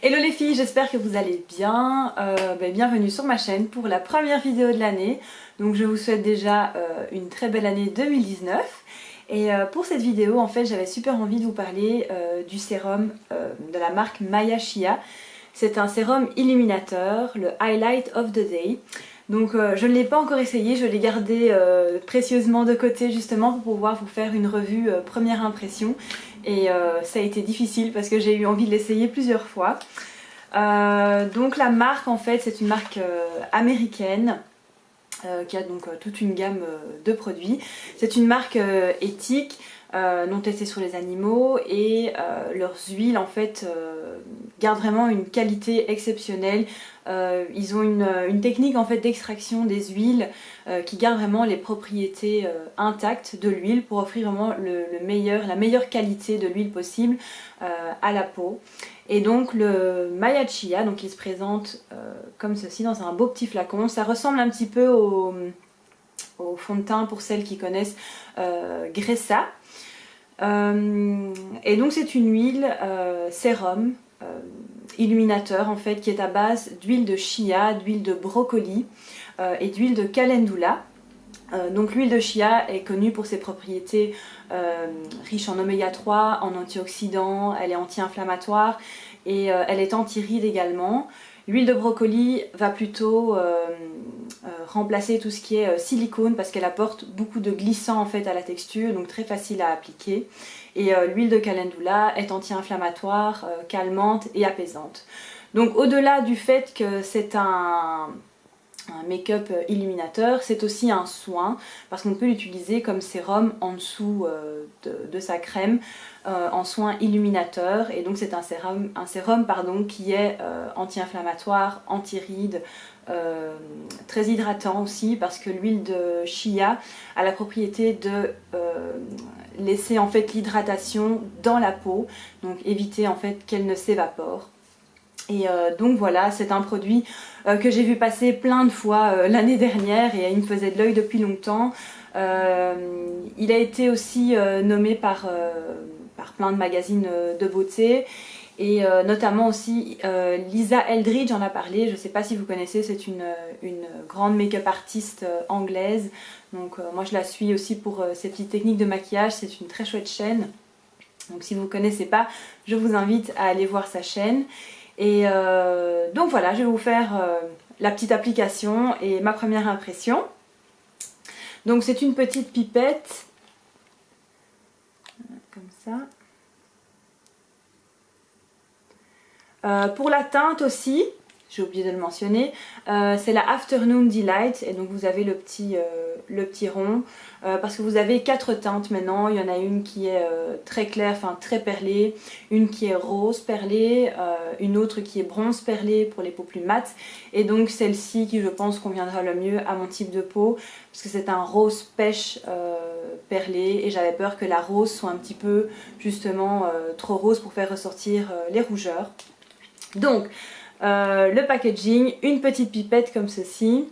Hello les filles, j'espère que vous allez bien. Bienvenue sur ma chaîne pour la première vidéo de l'année. Donc je vous souhaite déjà une très belle année 2019. Et pour cette vidéo, en fait, j'avais super envie de vous parler du sérum de la marque Maya Shia. C'est un sérum illuminateur, le Highlight of the Day. Donc je ne l'ai pas encore essayé, je l'ai gardé précieusement de côté justement pour pouvoir vous faire une revue première impression. Et ça a été difficile parce que j'ai eu envie de l'essayer plusieurs fois. Donc la marque en fait c'est une marque américaine qui a donc toute une gamme de produits. C'est une marque éthique, non testée sur les animaux et leurs huiles en fait gardent vraiment une qualité exceptionnelle. Ils ont une technique en fait d'extraction des huiles qui garde vraiment les propriétés intactes de l'huile pour offrir vraiment la meilleure qualité de l'huile possible à la peau. Et donc le Maya Shia, donc il se présente comme ceci dans un beau petit flacon. Ça ressemble un petit peu au fond de teint pour celles qui connaissent Gressa. Et donc c'est une huile sérum illuminateur en fait qui est à base d'huile de chia, d'huile de brocoli et d'huile de calendula. Donc l'huile de chia est connue pour ses propriétés riches en oméga 3, en antioxydants, elle est anti-inflammatoire et elle est anti-rides également. L'huile de brocoli va plutôt remplacer tout ce qui est silicone parce qu'elle apporte beaucoup de glissant en fait à la texture, donc très facile à appliquer. Et l'huile de calendula est anti-inflammatoire, calmante et apaisante. Donc au-delà du fait que c'est un make-up illuminateur, c'est aussi un soin parce qu'on peut l'utiliser comme sérum en dessous de sa crème en soin illuminateur, et donc c'est un sérum qui est anti-inflammatoire, anti-rides, très hydratant aussi parce que l'huile de chia a la propriété de laisser en fait l'hydratation dans la peau, donc éviter en fait qu'elle ne s'évapore. Et donc voilà, c'est un produit que j'ai vu passer plein de fois l'année dernière et il me faisait de l'œil depuis longtemps. Il a été aussi nommé par plein de magazines de beauté et notamment aussi Lisa Eldridge en a parlé. Je ne sais pas si vous connaissez, c'est une grande make-up artiste anglaise. Donc moi je la suis aussi pour ses petites techniques de maquillage, c'est une très chouette chaîne. Donc si vous ne connaissez pas, je vous invite à aller voir sa chaîne. Et donc voilà, je vais vous faire la petite application et ma première impression. Donc c'est une petite pipette, comme ça. Pour la teinte aussi, j'ai oublié de le mentionner, c'est la Afternoon Delight, et donc vous avez le petit rond, parce que vous avez 4 teintes maintenant. Il y en a une qui est très claire, enfin très perlée, une qui est rose perlée, une autre qui est bronze perlée pour les peaux plus mates, et donc celle-ci qui je pense conviendra le mieux à mon type de peau, parce que c'est un rose pêche perlé, et j'avais peur que la rose soit un petit peu justement trop rose pour faire ressortir les rougeurs. Donc le packaging, une petite pipette comme ceci,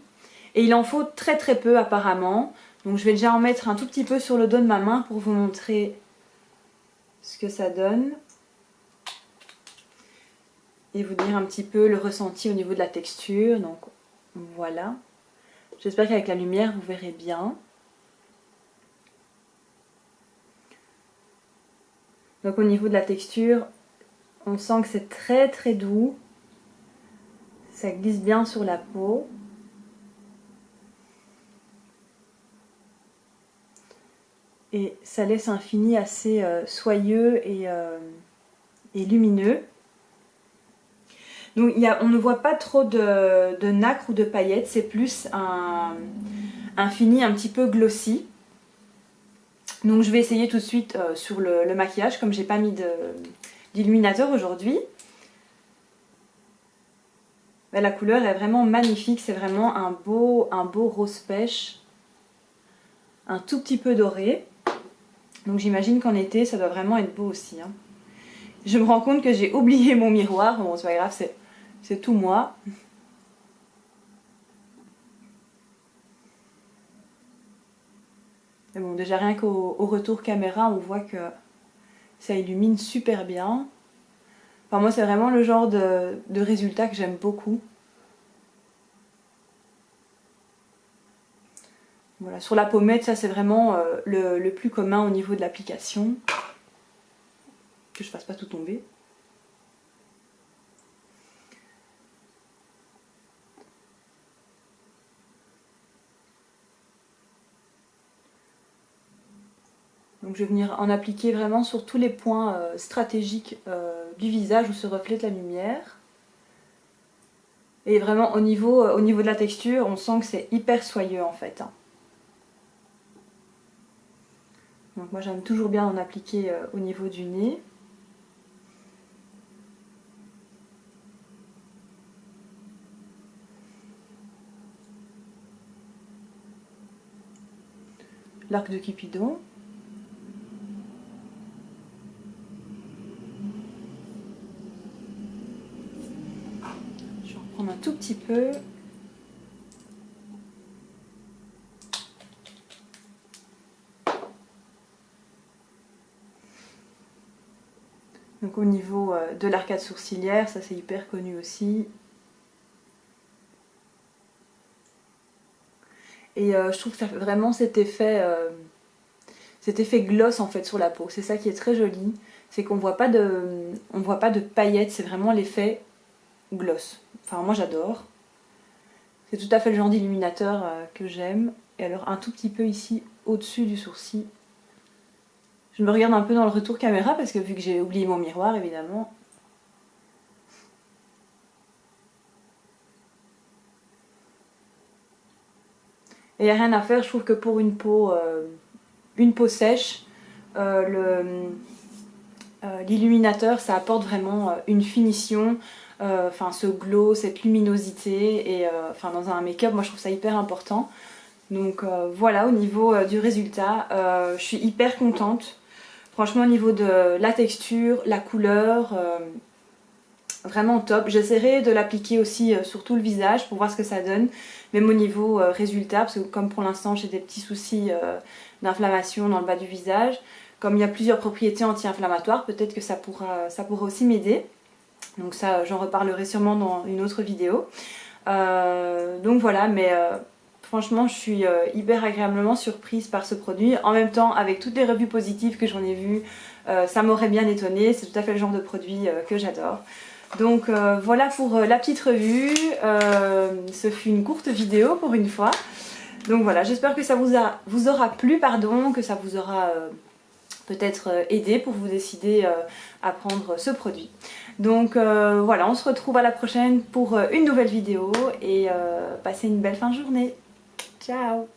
et il en faut très très peu apparemment, donc je vais déjà en mettre un tout petit peu sur le dos de ma main pour vous montrer ce que ça donne et vous dire un petit peu le ressenti au niveau de la texture. Donc voilà, j'espère qu'avec la lumière vous verrez bien. Donc au niveau de la texture, on sent que c'est très très doux. Ça glisse bien sur la peau. Et ça laisse un fini assez soyeux et lumineux. Donc on ne voit pas trop de nacre ou de paillettes, c'est plus un fini un petit peu glossy. Donc je vais essayer tout de suite sur le maquillage, comme j'ai pas mis d'illuminateur aujourd'hui. La couleur est vraiment magnifique, c'est vraiment un beau rose pêche, un tout petit peu doré. Donc j'imagine qu'en été ça doit vraiment être beau aussi. Hein. Je me rends compte que j'ai oublié mon miroir, bon c'est pas grave, c'est tout moi. Mais bon, déjà rien qu'au retour caméra on voit que ça illumine super bien. Enfin moi c'est vraiment le genre de résultat que j'aime beaucoup. Voilà, sur la pommette, ça c'est vraiment le plus commun au niveau de l'application. Que je fasse pas tout tomber. Donc je vais venir en appliquer vraiment sur tous les points stratégiques du visage où se reflète la lumière. Et vraiment au niveau de la texture, on sent que c'est hyper soyeux en fait. Donc moi j'aime toujours bien en appliquer au niveau du nez. L'arc de Cupidon. Je vais en prendre un tout petit peu. Donc au niveau de l'arcade sourcilière, ça c'est hyper connu aussi. Et je trouve que ça fait vraiment cet effet gloss en fait sur la peau. C'est ça qui est très joli. C'est qu'on voit pas de paillettes, c'est vraiment l'effet gloss. Enfin moi j'adore. C'est tout à fait le genre d'illuminateur que j'aime. Et alors un tout petit peu ici au-dessus du sourcil. Je me regarde un peu dans le retour caméra parce que vu que j'ai oublié mon miroir évidemment. Et il n'y a rien à faire, je trouve que pour une peau sèche, l'illuminateur ça apporte vraiment une finition, enfin ce glow, cette luminosité, et enfin dans un make-up moi je trouve ça hyper important. Donc voilà au niveau du résultat, je suis hyper contente. Franchement au niveau de la texture, la couleur, vraiment top. J'essaierai de l'appliquer aussi sur tout le visage pour voir ce que ça donne, même au niveau résultat, parce que comme pour l'instant j'ai des petits soucis d'inflammation dans le bas du visage, comme il y a plusieurs propriétés anti-inflammatoires, peut-être que ça pourra aussi m'aider. Donc ça j'en reparlerai sûrement dans une autre vidéo. Donc voilà, mais franchement je suis hyper agréablement surprise par ce produit. En même temps avec toutes les revues positives que j'en ai vues, ça m'aurait bien étonnée. C'est tout à fait le genre de produit que j'adore. Donc voilà pour la petite revue. Ce fut une courte vidéo pour une fois. Donc voilà, j'espère que ça vous aura plu, pardon, que ça vous aura peut-être aidé pour vous décider à prendre ce produit. Donc voilà, on se retrouve à la prochaine pour une nouvelle vidéo et passez une belle fin de journée. Ciao!